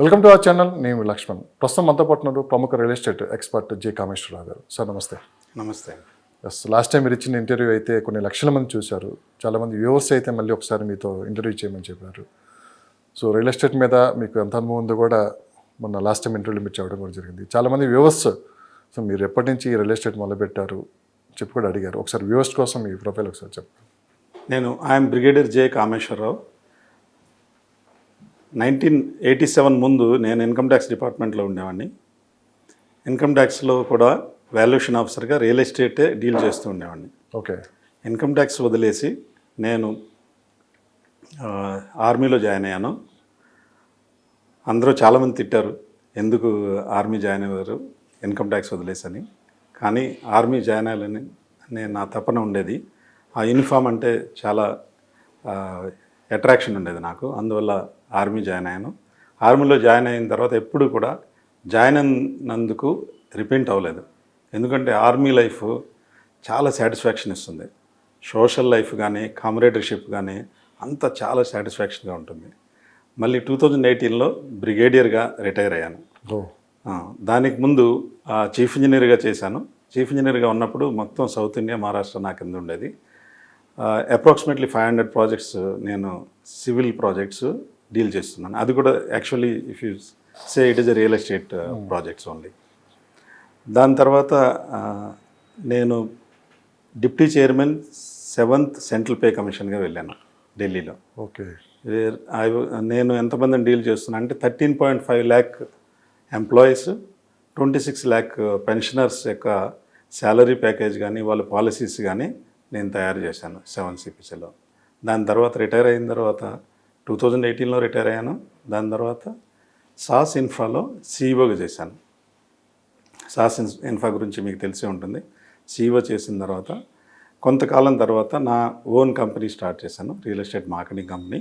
Welcome to our channel. నేను లక్ష్మణ్. ప్రస్తుతం మనతో పాటు ఉన్నారు ప్రముఖ real estate expert J Kameswara Rao గారు. సార్ నమస్తే. నమస్తే. ఎస్, లాస్ట్ టైం మీరు ఇచ్చిన ఇంటర్వ్యూ అయితే కొన్ని లక్షల మంది చూశారు. చాలామంది వ్యూవర్స్ అయితే మళ్ళీ ఒకసారి మీతో ఇంటర్వ్యూ చేయమని చెప్పారు. సో రియల్ ఎస్టేట్ మీద మీకు ఎంత అనుభవం ఉందో కూడా మొన్న లాస్ట్ టైం ఇంటర్వ్యూలో మీరు చెప్పడం కూడా జరిగింది. చాలామంది వ్యూవర్స్ సో మీరు ఎప్పటి నుంచి రియల్ ఎస్టేట్ మొదలుపెట్టారు చెప్పి కూడా అడిగారు. ఒకసారి వ్యూవర్స్ కోసం మీ ప్రొఫైల్ ఒకసారి చెప్పండి. నేను ఐఎమ్ బ్రిగేడియర్ జె కామేశ్వరరావు. 1987 ముందు నేను ఇన్కమ్ ట్యాక్స్ డిపార్ట్మెంట్లో ఉండేవాడిని. ఇన్కమ్ ట్యాక్స్లో కూడా వాల్యుయేషన్ ఆఫీసర్గా రియల్ ఎస్టేటే డీల్ చేస్తూ ఉండేవాడిని. ఓకే. ఇన్కమ్ ట్యాక్స్ వదిలేసి నేను ఆర్మీలో జాయిన్ అయ్యాను. అందరూ చాలామంది తిట్టారు, ఎందుకు ఆర్మీ జాయిన్ అయ్యారు ఇన్కమ్ ట్యాక్స్ వదిలేసని. కానీ ఆర్మీ జాయిన్ అయ్యాలని నేను నా తపన ఉండేది. ఆ యూనిఫామ్ అంటే చాలా అట్రాక్షన్ ఉండేది నాకు. అందువల్ల ఆర్మీ జాయిన్ అయ్యాను. ఆర్మీలో జాయిన్ అయిన తర్వాత ఎప్పుడు కూడా జాయిన్ అయినందుకు రిపెంట్ అవ్వలేదు. ఎందుకంటే ఆర్మీ లైఫ్ చాలా సాటిస్ఫాక్షన్ ఇస్తుంది. సోషల్ లైఫ్ కానీ కామరేడర్షిప్ కానీ అంతా చాలా సాటిస్ఫాక్షన్గా ఉంటుంది. మళ్ళీ 2018లో బ్రిగేడియర్గా రిటైర్ అయ్యాను. దానికి ముందు చీఫ్ ఇంజనీర్గా చేశాను. చీఫ్ ఇంజనీర్గా ఉన్నప్పుడు మొత్తం సౌత్ ఇండియా, మహారాష్ట్ర నా కింద ఉండేది. అప్రాక్సిమేట్లీ 500 ప్రాజెక్ట్స్ నేను సివిల్ ప్రాజెక్ట్స్ డీల్ చేస్తున్నాను. అది కూడా actually if you say it is a real estate projects only. దాని తర్వాత నేను deputy chairman 7th central pay కమిషన్గా వెళ్ళాను ఢిల్లీలో. ఓకే. నేను ఎంతమందిని డీల్ చేస్తున్నా అంటే 13.5 lakh ఎంప్లాయీస్, 26 lakh పెన్షనర్స్ యొక్క శాలరీ ప్యాకేజ్ కానీ వాళ్ళ పాలసీస్ కానీ నేను తయారు చేశాను 7 CPCలో. దాని తర్వాత రిటైర్ అయిన తర్వాత 2018లో రిటైర్ అయ్యాను. దాని తర్వాత సాస్ ఇన్ఫ్రాలో సీఈఓగా చేశాను. సాస్ ఇన్ఫ్రా గురించి మీకు తెలిసే ఉంటుంది. సీఈఓ చేసిన తర్వాత కొంతకాలం తర్వాత నా ఓన్ కంపెనీ స్టార్ట్ చేశాను, రియల్ ఎస్టేట్ మార్కెటింగ్ కంపెనీ.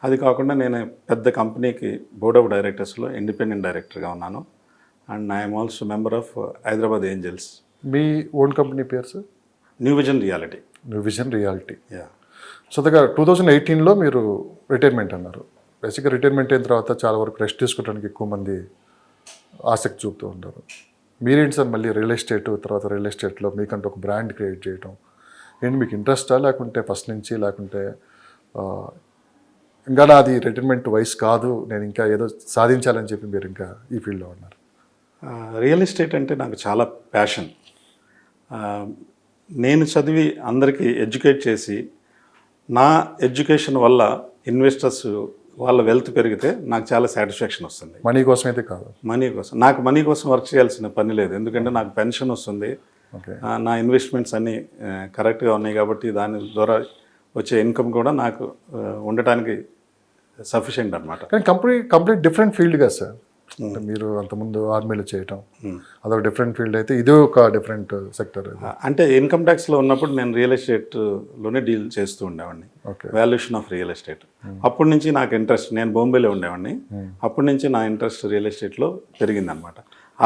అది కాకుండా నేను పెద్ద కంపెనీకి బోర్డ్ ఆఫ్ డైరెక్టర్స్లో ఇండిపెండెంట్ డైరెక్టర్గా ఉన్నాను. And I'm also member of Hyderabad Angels. మీ ఓన్ కంపెనీ పేరు sir? New Vision Reality. New Vision Reality. Yeah. So దగ్గర 2018లో మీరు రిటైర్మెంట్ అన్నారు. బేసిక్గా రిటైర్మెంట్ అయిన తర్వాత చాలా వరకు రెస్ట్ తీసుకోవడానికి ఎక్కువ మంది ఆసక్తి చూపుతూ ఉంటారు. మీరేంటి సార్ మళ్ళీ రియల్ ఎస్టేట్ తర్వాత రియల్ ఎస్టేట్లో మీకంటూ ఒక బ్రాండ్ క్రియేట్ చేయడం ఏంటి? మీకు ఇంట్రెస్టా లేకుంటే ఫస్ట్ నుంచి, లేకుంటే ఇంకా నాది రిటైర్మెంట్ వయసు కాదు, నేను ఇంకా ఏదో సాధించాలని చెప్పి మీరు ఇంకా ఈ ఫీల్డ్లో ఉన్నారు? రియల్ ఎస్టేట్ అంటే నాకు చాలా ప్యాషన్. నేను చదివి అందరికీ ఎడ్యుకేట్ చేసి నా ఎడ్యుకేషన్ వల్ల ఇన్వెస్టర్స్ వాళ్ళ వెల్త్ పెరిగితే నాకు చాలా సాటిస్ఫాక్షన్ వస్తుంది. మనీ కోసం అయితే కాదు, నాకు మనీ కోసం వర్క్ చేయాల్సిన పని లేదు. ఎందుకంటే నాకు పెన్షన్ వస్తుంది. నా ఇన్వెస్ట్మెంట్స్ అన్నీ కరెక్ట్గా ఉన్నాయి కాబట్టి దాని ద్వారా వచ్చే ఇన్కమ్ కూడా నాకు ఉండటానికి సఫిషియెంట్ అనమాట. కానీ కంప్లీట్ డిఫరెంట్ ఫీల్డ్ కదా సార్. అంటే మీరు అంతకుముందు ఆర్మీలో చేయటం అదొక డిఫరెంట్ ఫీల్డ్ అయితే ఇది ఒక డిఫరెంట్ సెక్టర్. అంటే ఇన్కమ్ ట్యాక్స్లో ఉన్నప్పుడు నేను రియల్ ఎస్టేట్లోనే డీల్ చేస్తూ ఉండేవాడిని, వాల్యుయేషన్ ఆఫ్ రియల్ ఎస్టేట్. అప్పటి నుంచి నాకు ఇంట్రెస్ట్, నేను బాంబేలో ఉండేవాడిని, అప్పటి నుంచి నా ఇంట్రెస్ట్ రియల్ ఎస్టేట్లో పెరిగిందనమాట.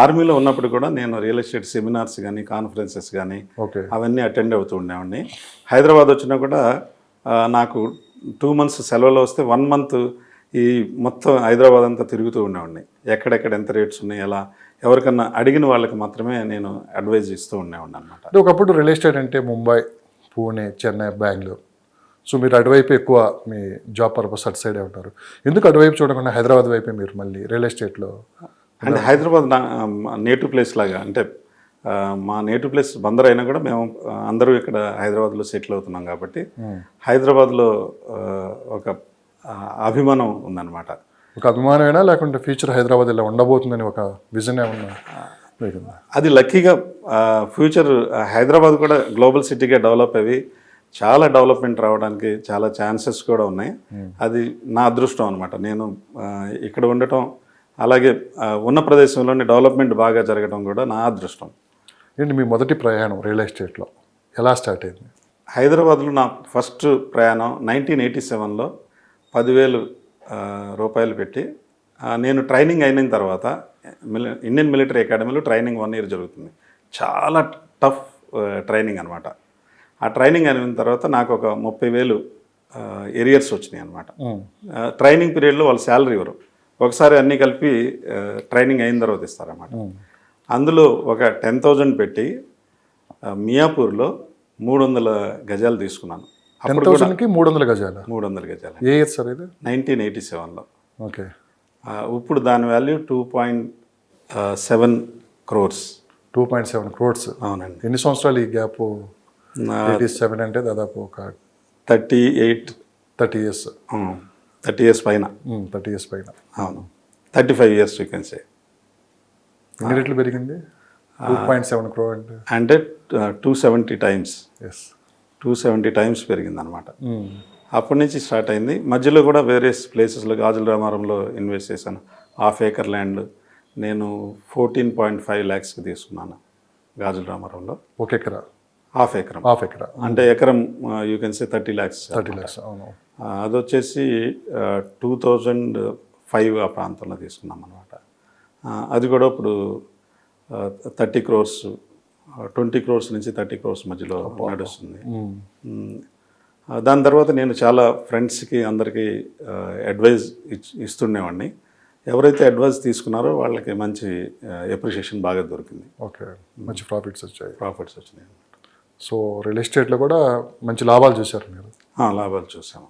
ఆర్మీలో ఉన్నప్పుడు కూడా నేను రియల్ ఎస్టేట్ సెమినార్స్ కానీ కాన్ఫరెన్సెస్ కానీ అవన్నీ అటెండ్ అవుతూ ఉండేవాడిని. హైదరాబాద్ వచ్చినా కూడా నాకు 2 months సెలవులు వస్తే 1 month ఈ మొత్తం హైదరాబాద్ అంతా తిరుగుతూ ఉండేవాడిని. ఎక్కడెక్కడ ఎంత రేట్స్ ఉన్నాయి, ఎలా ఎవరికన్నా అడిగిన వాళ్ళకి మాత్రమే నేను అడ్వైజ్ ఇస్తూ ఉండేవాడిని అనమాట. ఒకప్పుడు రియల్ ఎస్టేట్ అంటే ముంబై, పూణే, చెన్నై, బెంగళూరు. సో మీరు అటువైపు ఎక్కువ మీ జాబ్ పర్పస్ అటు సైడే ఉంటారు. ఎందుకు అటువైపు చూడకుండా హైదరాబాద్ వైపే మీరు మళ్ళీ రియల్ ఎస్టేట్లో? అంటే హైదరాబాద్ నా నేటివ్ ప్లేస్ లాగా, అంటే మా నేటివ్ ప్లేస్ బందర్ అయినా కూడా మేము అందరూ ఇక్కడ హైదరాబాద్లో సెటిల్ అవుతున్నాం కాబట్టి హైదరాబాద్లో ఒక అభిమానం ఉందన్నమాట. ఒక అభిమానమైనా లేకుంటే ఫ్యూచర్ హైదరాబాద్ ఇలా ఉండబోతుందని ఒక విజన్ ఏమన్నా? అది లక్కీగా ఫ్యూచర్ హైదరాబాద్ కూడా గ్లోబల్ సిటీగా డెవలప్ అయ్యి చాలా డెవలప్మెంట్ రావడానికి చాలా ఛాన్సెస్ కూడా ఉన్నాయి. అది నా అదృష్టం అనమాట. నేను ఇక్కడ ఉండటం, అలాగే ఉన్న ప్రదేశంలోని డెవలప్మెంట్ బాగా జరగడం కూడా నా అదృష్టం. ఏంటి మీ మొదటి ప్రయాణం రియల్ ఎస్టేట్లో ఎలా స్టార్ట్ అయింది? హైదరాబాద్లో నా ఫస్ట్ ప్రయాణం 1987లో 10,000 రూపాయలు పెట్టి నేను ట్రైనింగ్ అయిన తర్వాత ఇండియన్ మిలిటరీ అకాడమీలో ట్రైనింగ్ 1 year జరుగుతుంది. చాలా టఫ్ ట్రైనింగ్ అనమాట. ఆ ట్రైనింగ్ అయిన తర్వాత నాకు ఒక 30,000 ఎరియర్స్ వచ్చినాయి అనమాట. ట్రైనింగ్ పీరియడ్లో వాళ్ళు శాలరీ ఇవ్వరు. ఒకసారి అన్నీ కలిపి ట్రైనింగ్ అయిన తర్వాత ఇస్తారన్నమాట. అందులో ఒక 10,000 పెట్టి మియాపూర్లో 300 గజాలు తీసుకున్నాను. అప్పుడు కూడా 10,000కి 300 గజాలు. 300 గజాలు ఏ ఇయర్ సార్ ఇది? 1987లో. ఓకే. ఇప్పుడు దాని వాల్యూ 2.7 crores. 2.7 crores. అవునండి. ఎన్ని సంవత్సరాలు ఈ గ్యాప్? 87 అంటే దాదాపు ఒక 38 30 ఇయర్స్. 30 years పైన. 30 ఇయర్స్ పైన. అవును, 35 years యూ కెన్ సే. ఎన్ని రెట్లు పెరిగింది 2.7 crore అంటే? అంటే 270 times. ఎస్. 270 times పెరిగిందనమాట. అప్పటి నుంచి స్టార్ట్ అయింది. మధ్యలో కూడా వేరియస్ ప్లేసెస్లో గాజుల రామారంలో ఇన్వెస్ట్ చేశాను. 1/2 acre ల్యాండ్ నేను 14.5 lakhsకి తీసుకున్నాను గాజుల రామారంలో. ఒక ఎకరా? 1/2 acre. హాఫ్ ఎకరా అంటే ఎకరం you can say 30 lakhs. 30 lakhs. అవును. అది వచ్చేసి 2005 ఆ ప్రాంతంలో తీసుకున్నాం అనమాట. అది కూడా ఇప్పుడు 30 crores, 20 crores నుంచి 30 crores మధ్యలో నడుస్తుంది. దాని తర్వాత నేను చాలా ఫ్రెండ్స్కి అందరికీ అడ్వైజ్ ఇస్తుండేవాడిని. ఎవరైతే అడ్వైజ్ తీసుకున్నారో వాళ్ళకి మంచి ఎప్రిషియేషన్ బాగా దొరికింది. ఓకే. మంచి ప్రాఫిట్స్ వచ్చాయి. ప్రాఫిట్స్ వచ్చినాయి. సో రియల్ ఎస్టేట్లో కూడా మంచి లాభాలు చూశారు మీరు? లాభాలు చూసాము.